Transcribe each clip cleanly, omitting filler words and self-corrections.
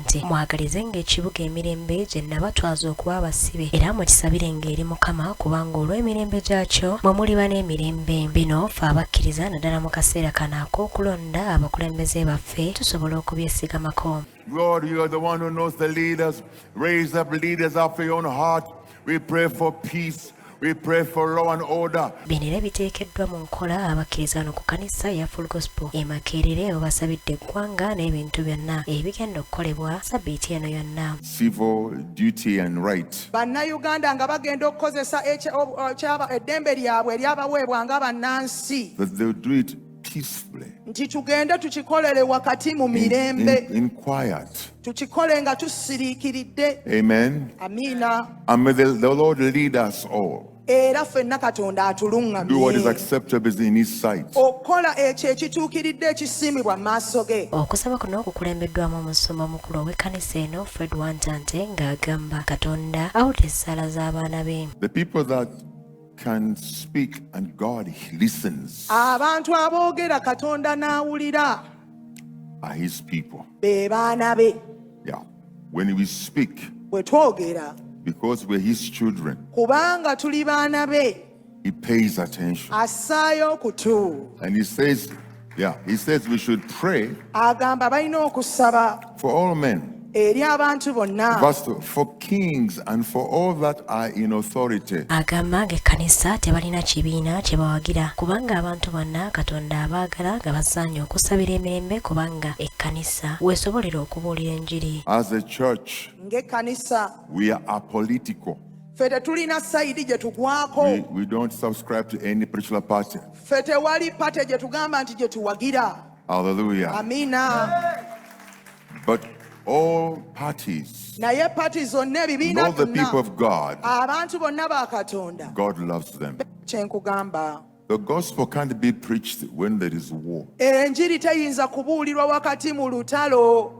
nti mwagalize ng'ekibuga emirembe gye nabatwaza okuba abasibe era mukisabirenga eri Mukama kubanga olw'emirembe gyakyo mwe muliba n'emirembe. Bino ffe abakkiriza naddala mu kaseera kano ak'okulonda abakulembeze baffe tusobola okubyesigamako. Lord, you are the one who knows the leaders. Raise up leaders after your own heart. We pray for peace. We pray for law and order. Binene biteekeddwa mu nkola abakkiriza no ku kanisa ya Full Gospel Makerere obasabidde eggwanga n'ebintu byonna ebigenda okukolebwa sabbiiti eno yonna. Civil duty and right. Bannayuganda nga bagenda okukozesa eddembe lyabwe eryabaweebwa nga bannansi. That they'll do it peacefully. Nti tugende tukikolere wakati mu mirembe. In quiet. Tukikole nga tusiriikiridde. Amen. Amina. And may the Lord lead us all. Era ffenna Katonda atulungamye. Do what is acceptable in His sight. Okukola ekyo ekituukiridde ekisiimibwa mu maaso ge. Okusaba kuno kukulembeddwamu omusumba mukulu ow'ekkanisa eno Fred Wantante ng'agamba Katonda awulira essaala z'abaana be. The people that can speak and God listens Abantu aboogera Katonda n'awulira are His people. be baana be. Yeah. When we speak, Bwe twogera because we're His children, kubanga tuli baana be, He pays attention. assaayo okutu. And He says we should pray Agamba balina okusaba for all men. eri abantu bonna. Verse 2, for kings and for all that are in authority. Agamba ng'ekkanisa tebalina kibiina kye bawagira kubanga abantu bonna Katonda abaagala nga basaanye okusabira emirembe kubanga ekkanisa weesobolera okubuulira enjiri. As a church, Ng'ekkanisa we are apolitical. ffe tetulina sayidi gye tugwako. We don't subscribe to any particular party. Ffe tewali pate gye tugamba nti gye tuwagira. Hallelujah. Amina. But all parties, Naye pati zonna ebibiina all the people byonna of God, abantu bonna ba Katonda God loves them. kye nkugamba. The gospel can't be preached when there is war. Enjiri teyinza kubuulirwa wakati mu lutalo.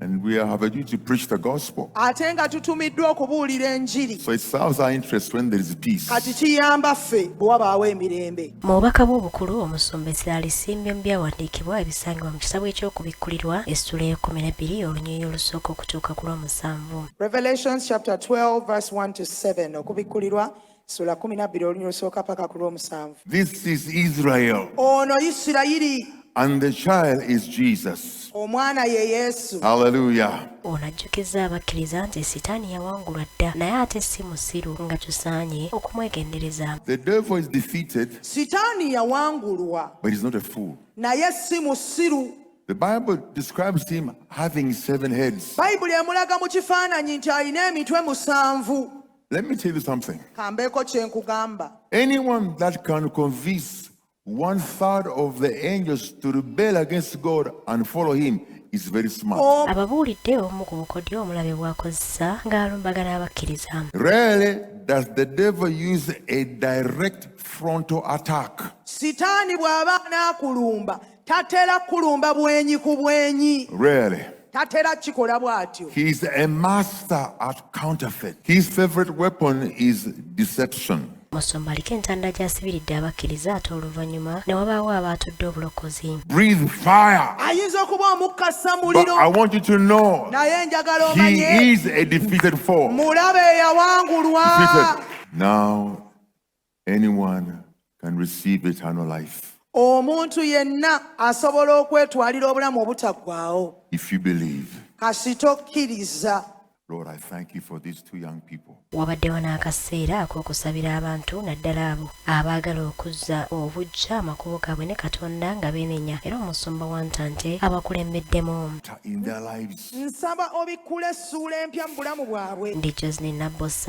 And we have a duty to preach the gospel. Ate nga tutumiddwa okubuulira enjiri. So it serves our interest when there is peace. Kati kiyamba ffe bwe wabaawo emirembe. Mu bubaka bw'obukulu omusumba Esiraali Simbye mu byawandiikibwa ebisangibwa mu kitabo eky'okubikkulirwa essula y'e12 olunyiriri olusooka okutuuka ku lw'omusanvu. Revelations chapter 12 verse 1 to 7 okubikkulirwa essula 12 olunyiriri olusooka paka ku lw'omusanvu. This is Israel, Ono Isirayiri, and the child is Jesus. omwana ye Yesu. Hallelujah. Ono ajjukiza abakkiriza nti Sitaani yawangulwa dda naye ate si musiru nga tusaanye okumwegendereza. The devil is defeated, Sitaani yawangulwa but he's not a fool. naye si musiru. The Bible describes him having 7 heads. Bayibuli emulaga mu kifaananyi nti alina emitwe 7. Let me tell you something. Kambeeko kye nkugamba. Anyone that can convince 1/3 of the angels to rebel against God and follow him is very smart. Ababuulidde omu ku bukodyo omulabe bw'akozesa ng'alumbagana abakkiriza. Rarely does the devil use a direct frontal attack. Sitaani bw'aba n'akulumba tatera kulumba bwenyi ku bwenyi. Rarely. Tatera kikola bw'atyo. He is a master at counterfeit. His favorite weapon is deception. Musumba aliko entanda gy'asibiridde abakkiriza ate oluvannyuma ne wabaawo abaatudde obulokozi. Breathe fire. Ayinza okuba omukkasa But muliro. I want you to know Naye njagala he omanye is a defeated foe. mulabe yawangulwa. Defeated. Now anyone can receive eternal life Omuntu yenna asobola okwetwalira obulamu obutaggwaawo. if you believe. Kasitokkiriza. Lord, I thank you for these 2 young people. Wabaddewo n'akaseera ak'okusabira abantu naddala abo abaagala okuzza obuggya amakubo gaabwe ne Katonda nga beenenya era Omusumba Wantante abakulembeddemu. In their lives. Nsaba obikkule essuula empya mu bulamu bwabwe. Ndi Josephine Nabbosa.